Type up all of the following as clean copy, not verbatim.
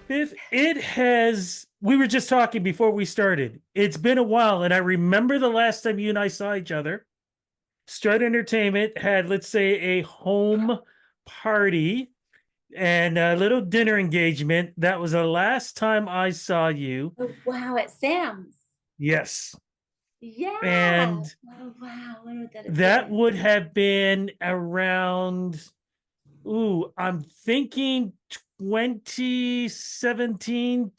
It has, we were just talking before we started. It's been a while, and I remember the last time you and I saw each other. Strut Entertainment had, let's say, a home party and a little dinner engagement. That was the last time I saw you. Oh, wow, at Sam's. Yes. Yeah. And Oh, wow. When would that have that been? would have been around, I'm thinking 2017,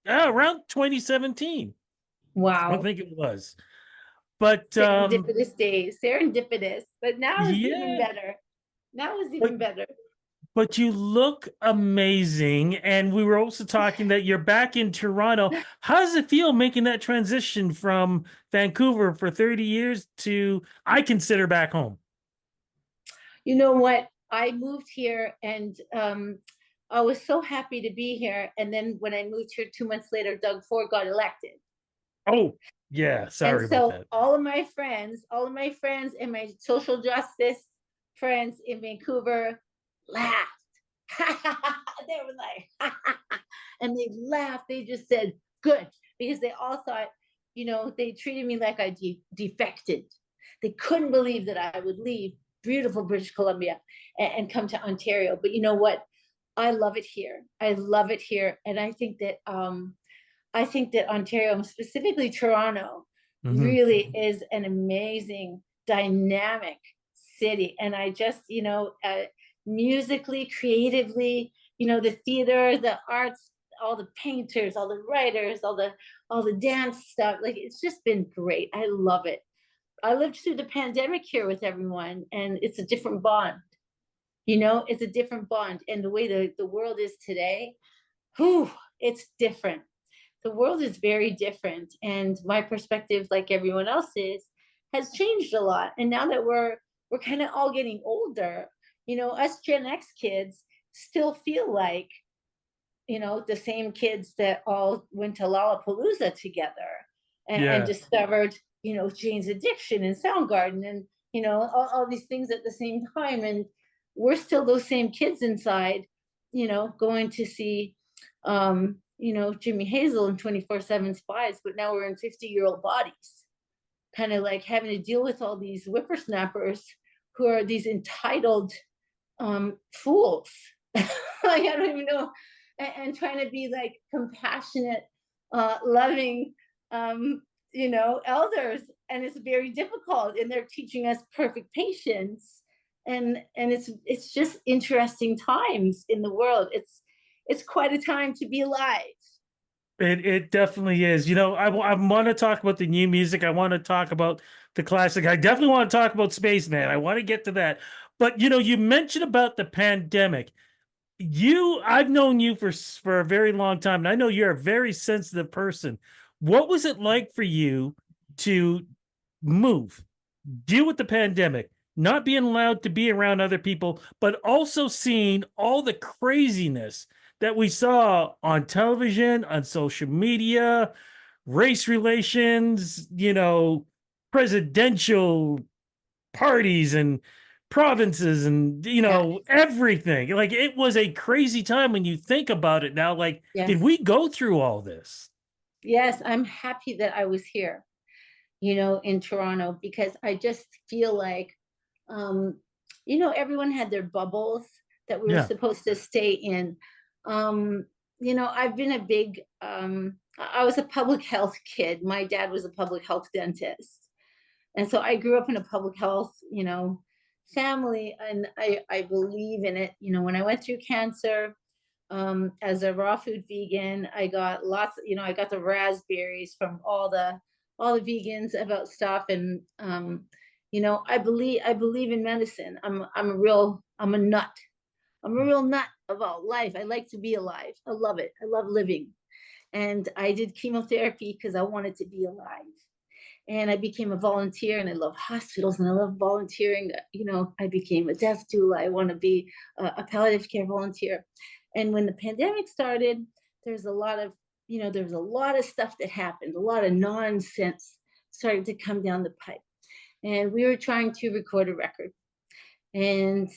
around 2017. I Wow. think it was. But Serendipitous days. Serendipitous. But now it's even yeah, better. Now it's but even better. but you look amazing. And we were also talking that you're back in Toronto. How does it feel making that transition from Vancouver for 30 years to I consider back home? You know what? I moved here and I was so happy to be here. And then when I moved here 2 months later, Doug Ford got elected. Oh, yeah, And sorry about so that. all of my friends and my social justice friends in Vancouver laughed. They were like, and they laughed. They just said, good, because they all thought, they treated me like I defected. They couldn't believe that I would leave beautiful British Columbia and come to Ontario. But you know what? I love it here. I love it here. And I think that Ontario, specifically Toronto, Mhm. really is an amazing, dynamic city. And I just, musically, creatively, the theater, the arts, all the painters, all the writers, all the dance stuff. Like it's just been great. I love it. I lived through the pandemic here with everyone, and it's a different bond. It's a different bond. And the way the world is today, whew, it's different. The world is very different, and my perspective, like everyone else's, has changed a lot. And now that we're kind of all getting older, us Gen X kids still feel like the same kids that all went to Lollapalooza together and Yeah. discovered Jane's Addiction and Soundgarden and all these things at the same time. And we're still those same kids inside, going to see Jimmy Hazel and 24/7 Spies, but now we're in 50-year-old bodies, kind of like having to deal with all these whippersnappers who are these entitled fools. Like I don't even know, and trying to be like compassionate, loving, elders, and it's very difficult. And they're teaching us perfect patience, and it's just interesting times in the world. It's quite a time to be alive. It definitely is. I want to talk about the new music. I want to talk about the classic. I definitely want to talk about Spaceman. I want to get to that. But you mentioned about the pandemic. I've known you for a very long time, and I know you're a very sensitive person. What was it like for you to move, deal with the pandemic, not being allowed to be around other people, but also seeing all the craziness that we saw on television, on social media, race relations, presidential parties and provinces and Yeah. everything. Like it was a crazy time when you think about it now. Like, did Yes. we go through all this? Yes, I'm happy that I was here, in Toronto, because I just feel like, um, everyone had their bubbles that we were Yeah. supposed to stay in. Um, I've been a big, I was a public health kid. My dad was a public health dentist. And so I grew up in a public health, family, and I believe in it. When I went through cancer, as a raw food vegan, I got lots, I got the raspberries from all the vegans about stuff. And I believe in medicine. I'm a nut. I'm a real nut about life. I like to be alive. I love it. I love living. And I did chemotherapy because I wanted to be alive. And I became a volunteer, and I love hospitals, and I love volunteering. I became a death doula. I want to be a palliative care volunteer. And when the pandemic started, there's a lot of, there was a lot of stuff that happened, a lot of nonsense started to come down the pipe. And we were trying to record a record, and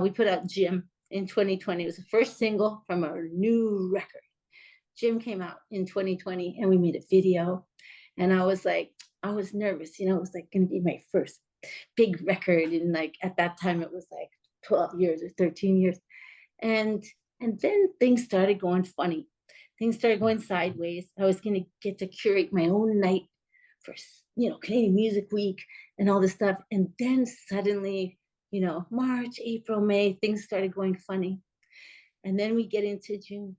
we put out Jim. in 2020. It was the first single from our new record. Jim came out in 2020 and we made a video. And I was like, I was nervous, it was like going to be my first big record. And like at that time, it was like 12 years or 13 years. And and then things started going funny. Things started going sideways. I was going to get to curate my own night for, Canadian Music Week and all this stuff. And then suddenly, March, April, May, things started going funny. And then we get into June.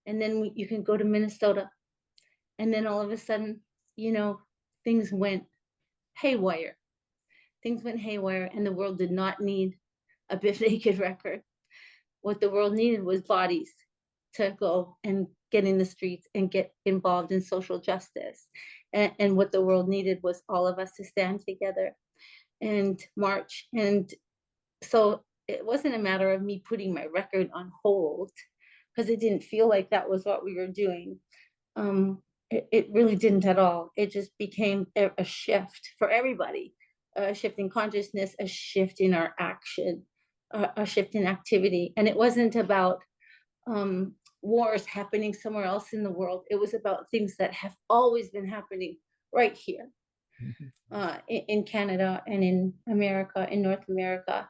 And then you can go to Minnesota. And then all of a sudden, you know, things went haywire. Things went haywire, and the world did not need a Bif Naked record. What the world needed was bodies to go and get in the streets and get involved in social justice. And what the world needed was all of us to stand together and march. And so it wasn't a matter of me putting my record on hold, because it didn't feel like that was what we were doing. It really didn't at all. It just became a shift for everybody, a shift in consciousness, a shift in our action, a shift in activity. And it wasn't about wars happening somewhere else in the world. It was about things that have always been happening right here, in Canada and in America, in North America.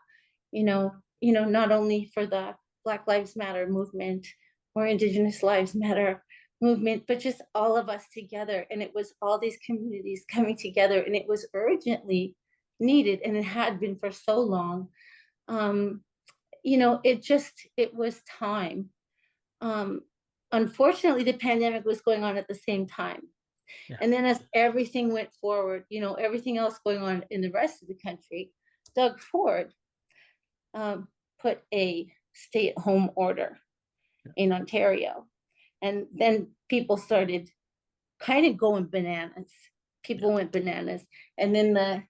Not only for the Black Lives Matter movement or Indigenous Lives Matter movement, but just all of us together. And it was all these communities coming together, and it was urgently needed, and it had been for so long. It was time. Unfortunately, the pandemic was going on at the same time. Yeah. And then as everything went forward, everything else going on in the rest of the country, Doug Ford put a stay-at-home order in Ontario. And then people started kind of going bananas. People went bananas. And then the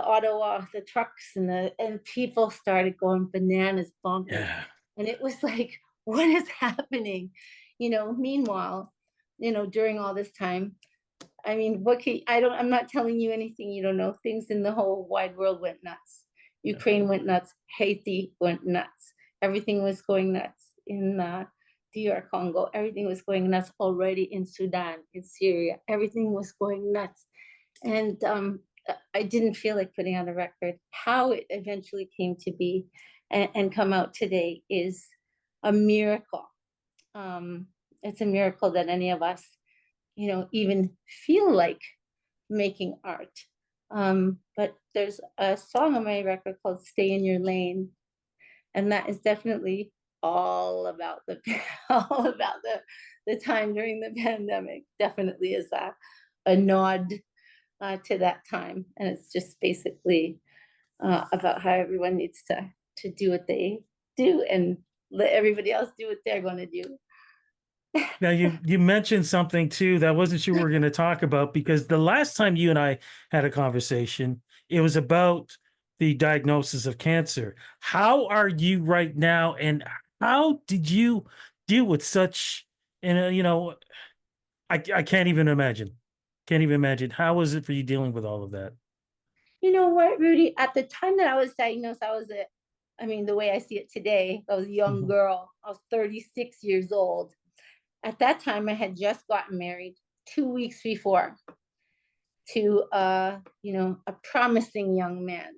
Ottawa, the trucks and people started going bananas, bonkers. Yeah. And it was like, what is happening? Meanwhile, during all this time, I mean, I'm not telling you anything you don't know. Things in the whole wide world went nuts. Ukraine went nuts. Haiti went nuts. Everything was going nuts in DR Congo. Everything was going nuts already in Sudan, in Syria. Everything was going nuts. And I didn't feel like putting on a record. How it eventually came to be and come out today is a miracle. It's a miracle that any of us, even feel like making art. But there's a song on my record called Stay in Your Lane. And that is definitely all about all about the time during the pandemic. Definitely is a nod to that time. And it's just basically about how everyone needs to do what they do and let everybody else do what they're going to do. Now you mentioned something too that I wasn't sure we were going to talk about, because the last time you and I had a conversation, it was about the diagnosis of cancer. How are you right now, and how did you deal with such? And I can't even imagine. Can't even imagine. How was it for you dealing with all of that? You know what, Rudy? At the time that I was diagnosed, the way I see it today, I was a young girl. I was 36 years old. At that time, I had just gotten married 2 weeks before to a promising young man.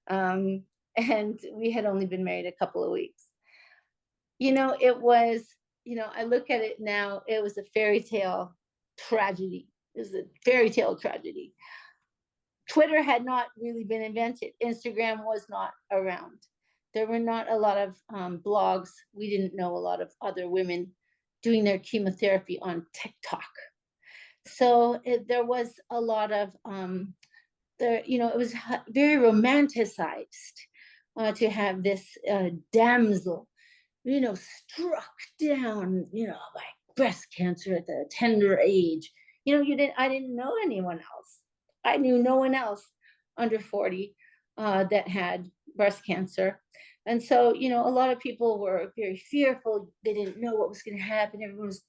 And we had only been married a couple of weeks. It was, I look at it now, it was a fairy tale tragedy. It was a fairy tale tragedy. Twitter had not really been invented. Instagram was not around. There were not a lot of blogs. We didn't know a lot of other women doing their chemotherapy on TikTok. So there was a lot of, it was very romanticized to have this damsel, struck down, by breast cancer at the tender age. I didn't know anyone else. I knew no one else under 40 that had breast cancer. And so, a lot of people were very fearful. They didn't know what was going to happen. Everyone was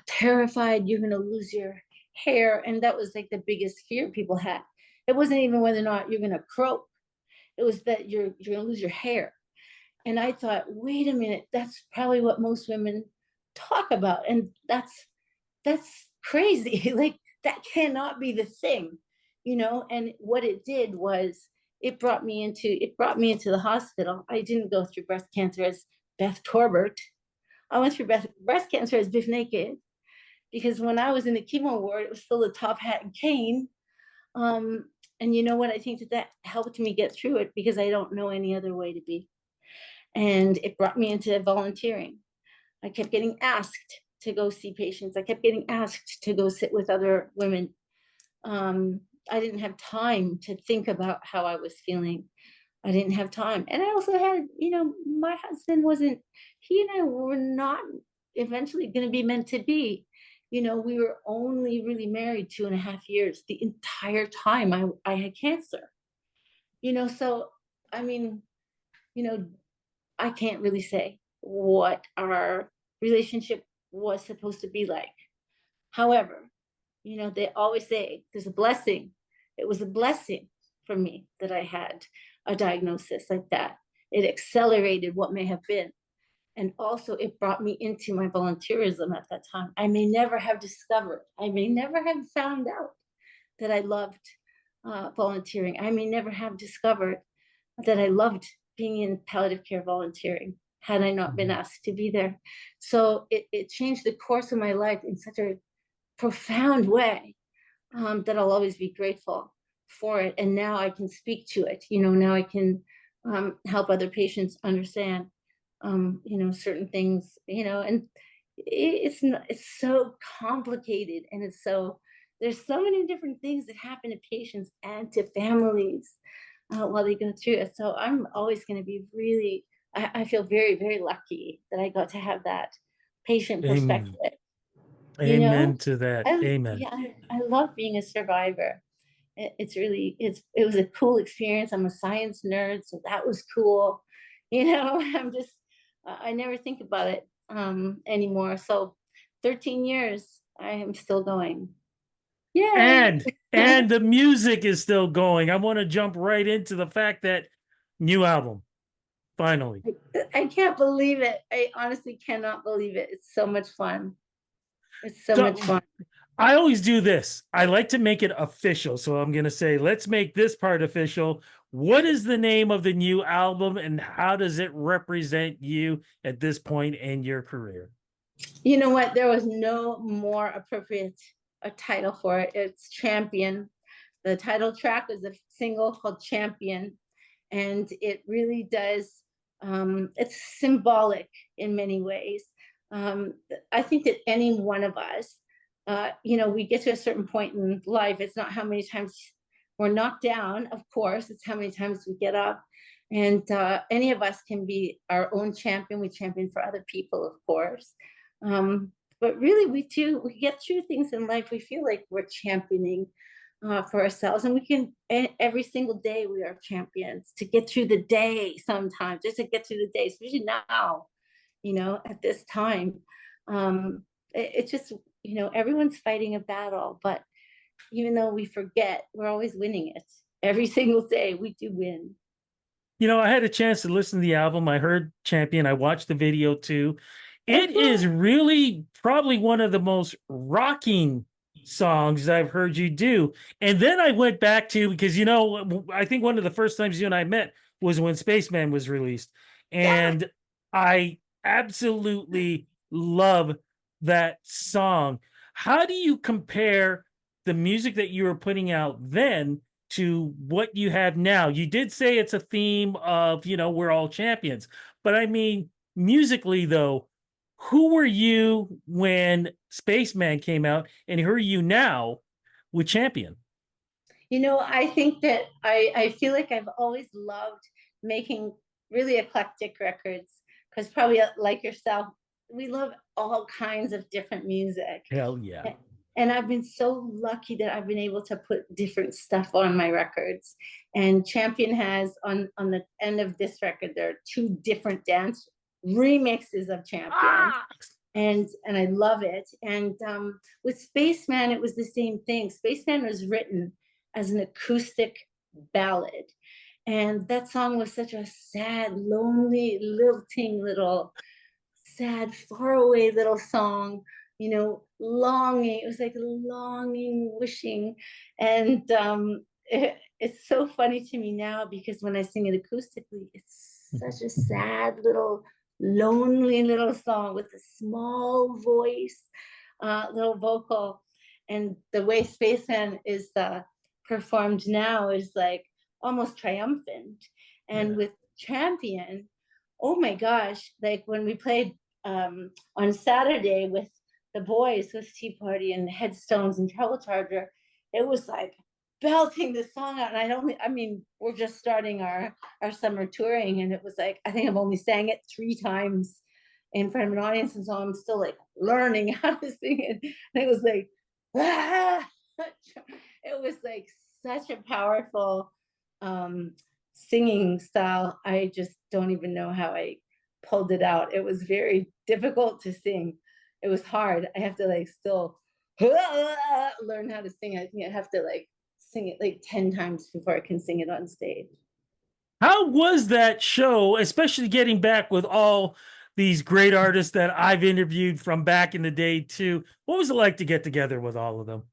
terrified. You're going to lose your hair. And that was like the biggest fear people had. It wasn't even whether or not you're going to croak. It was that you're going to lose your hair. And I thought, wait a minute, that's probably what most women talk about. And that's crazy. Like that cannot be the thing, And what it did was it brought me into the hospital. I didn't go through breast cancer as Beth Torbert. I went through breast cancer as Biff Naked, because when I was in the chemo ward, it was still the top hat and cane. Um, and you know what? I think that helped me get through it because I don't know any other way to be. And it brought me into volunteering. I kept getting asked to go see patients. I kept getting asked to go sit with other women. I didn't have time to think about how I was feeling. I didn't have time. And I also had, my husband wasn't, he and I were not eventually going to be meant to be. We were only really married 2.5 years. The entire time I had cancer, so I mean, you know, I can't really say what our relationship was supposed to be like. However, they always say there's a blessing. It was a blessing for me that I had a diagnosis like that. It accelerated what may have been. And also, it brought me into my volunteerism at that time. I may never have discovered, I may never have found out that I loved volunteering. I may never have discovered that I loved being in palliative care volunteering had I not been asked to be there. So it changed the course of my life in such a profound way, that I'll always be grateful for it. And now I can speak to it. Now I can help other patients understand, certain things. And it's so complicated, and there's so many different things that happen to patients and to families while they go through it. So I'm always going to be really, I feel very, very lucky that I got to have that patient perspective. Amen. You know, Amen to that. Amen. yeah, I love being a survivor. It was a cool experience. I'm a science nerd, so that was cool. I'm just, I never think about it anymore. So 13 years, I am still going. Yay. And the music is still going. I want to jump right into the fact that new album, finally. I can't believe it. I honestly cannot believe it. It's so much fun. It's so much So fun. I always do this. I like to make it official. So I'm going to say, let's make this part official. What is the name of the new album and how does it represent you at this point in your career? You know what? There was no more appropriate a title for it. It's Champion. The title track was a single called Champion, and it really does. It's symbolic in many ways. I think that any one of us, we get to a certain point in life. It's not how many times we're knocked down, of course. It's how many times we get up. And any of us can be our own champion. We champion for other people, of course. But really, we get through things in life. We feel like we're championing for ourselves, and we can every single day we are champions to get through the day. Sometimes just to get through the day, especially now, at this time. It's just, everyone's fighting a battle, but even though we forget, we're always winning it. Every single day we do win. I had a chance to listen to the album. I heard Champion. I watched the video too. Oh, It cool. is really probably one of the most rocking songs I've heard you do. And then I went back to, because, I think one of the first times you and I met was when Spaceman was released. Yeah. And I absolutely love that song. How do you compare the music that you were putting out then to what you have now? You did say it's a theme of, we're all champions. But I mean, musically, though, who were you when Spaceman came out, and who are you now with Champion? I think that I feel like I've always loved making really eclectic records, because probably like yourself, we love all kinds of different music. Hell yeah. And I've been so lucky that I've been able to put different stuff on my records. And Champion has on the end of this record, there are 2 different dance remixes of Champion. And I love it. And with Spaceman, it was the same thing. Spaceman was written as an acoustic ballad. And that song was such a sad, lonely, lilting little sad, faraway little song, longing. It was like longing, wishing. And it's so funny to me now because when I sing it acoustically, it's such a sad little, lonely little song with a small voice, little vocal. And the way Spaceman is performed now is like almost triumphant. And Yeah. with Champion, oh my gosh, like when we played on Saturday with the boys with Tea Party and Headstones and Trouble Charger, it was like belting the song out. And I mean, we're just starting our summer touring, and it was like I think I've only sang it 3 times in front of an audience, and so I'm still like learning how to sing it. And it was like, ah! It was like such a powerful um, singing style. I just don't even know how I pulled it out. It was very difficult to sing. It was hard. I have to like still learn how to sing it. I think I have to like sing it like 10 times before I can sing it on stage. How was that show, especially getting back with all these great artists that I've interviewed from back in the day too? What was it like to get together with all of them?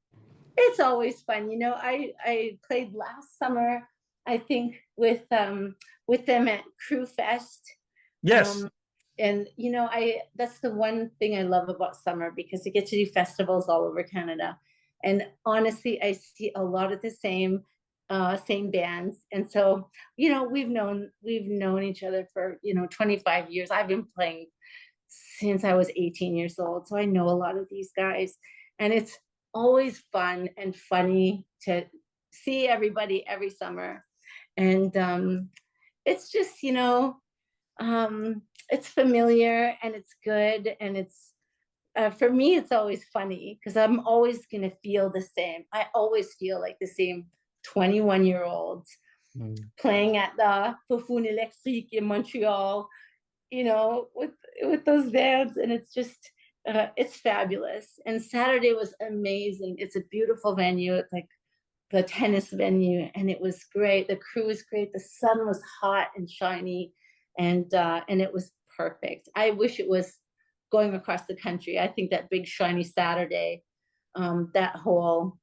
It's always fun. I played last summer, I think, with them at Crew Fest. Yes. Um, and I that's the one thing I love about summer because you get to do festivals all over Canada. And honestly, I see a lot of the same bands. And so, we've known each other for, 25 years. I've been playing since I was 18 years old. So I know a lot of these guys. And it's always fun and funny to see everybody every summer. And it's just, it's familiar and it's good. And it's, for me, it's always funny because I'm always going to feel the same. I always feel like the same 21-year-olds Mm. playing at the Foufoune Electrique in Montreal, with those bands, and it's just it's fabulous. And Saturday was amazing. It's a beautiful venue. It's like the tennis venue, and it was great. The crew was great. The sun was hot and shiny, and it was perfect. I wish it was going across the country. I think that big shiny Saturday, that whole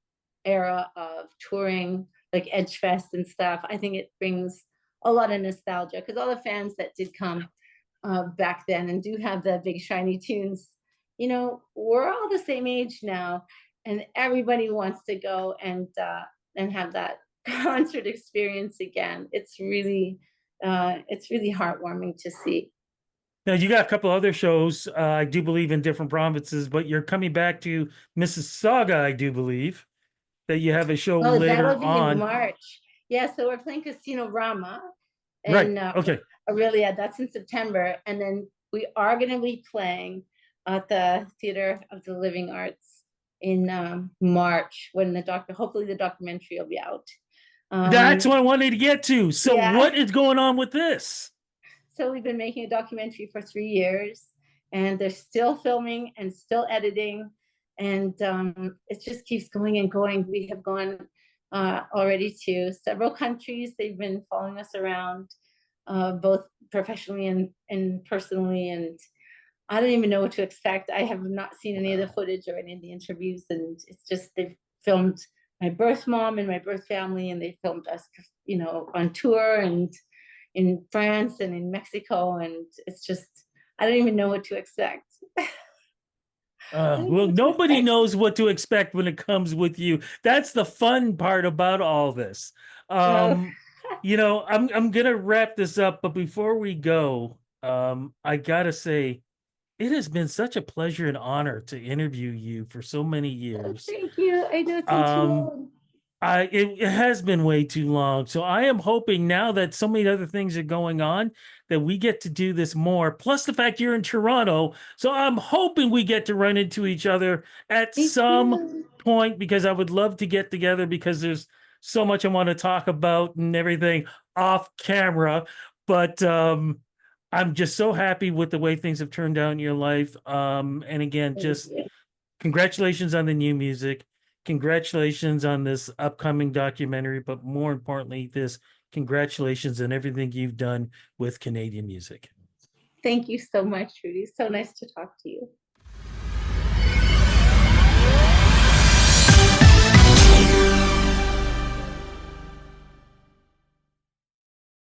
era of touring, like Edgefest and stuff, I think it brings a lot of nostalgia because all the fans that did come back then and do have the big shiny tunes, we're all the same age now, and everybody wants to go and have that concert experience again. It's really heartwarming to see. Now you got a couple other shows, I do believe in different provinces, but you're coming back to Mississauga, I do believe, that you have a show Oh, that'll later be in on. March. Yeah, so we're playing Casino Rama Right. in Okay. Aurelia. That's in September, and then we are going to be playing at the Theater of the Living Arts in March when hopefully the documentary will be out. That's Um, what I wanted to get to. So yeah, what is going on with this? so we've been making a documentary for 3 years, and they're still filming and still editing, and it just keeps going and going. We have gone already to several countries. They've been following us around, both professionally and personally, and I don't even know what to expect. I have not seen any of the footage or any of the interviews, and it's just they've filmed my birth mom and my birth family, and they filmed us, on tour and in France and in Mexico, and it's just I don't even know what to expect. I don't know Well, what to nobody expect. knows what to expect when it comes with you. That's the fun part about all this. Uh, Um, I'm gonna wrap this up, but before we go, I gotta say, it has been such a pleasure and honor to interview you for so many years. Thank you. I know it's been too Um, long. it has been way too long. So I am hoping now that so many other things are going on that we get to do this more. Plus the fact you're in Toronto. So I'm hoping we get to run into each other at Me some too. point because I would love to get together because there's so much I want to talk about and everything off camera. But I'm just so happy with the way things have turned out in your life. And again, Thank just you. congratulations on the new music. congratulations on this upcoming documentary, but more importantly, this congratulations on everything you've done with Canadian music. Thank you so much, Rudy. So nice to talk to you.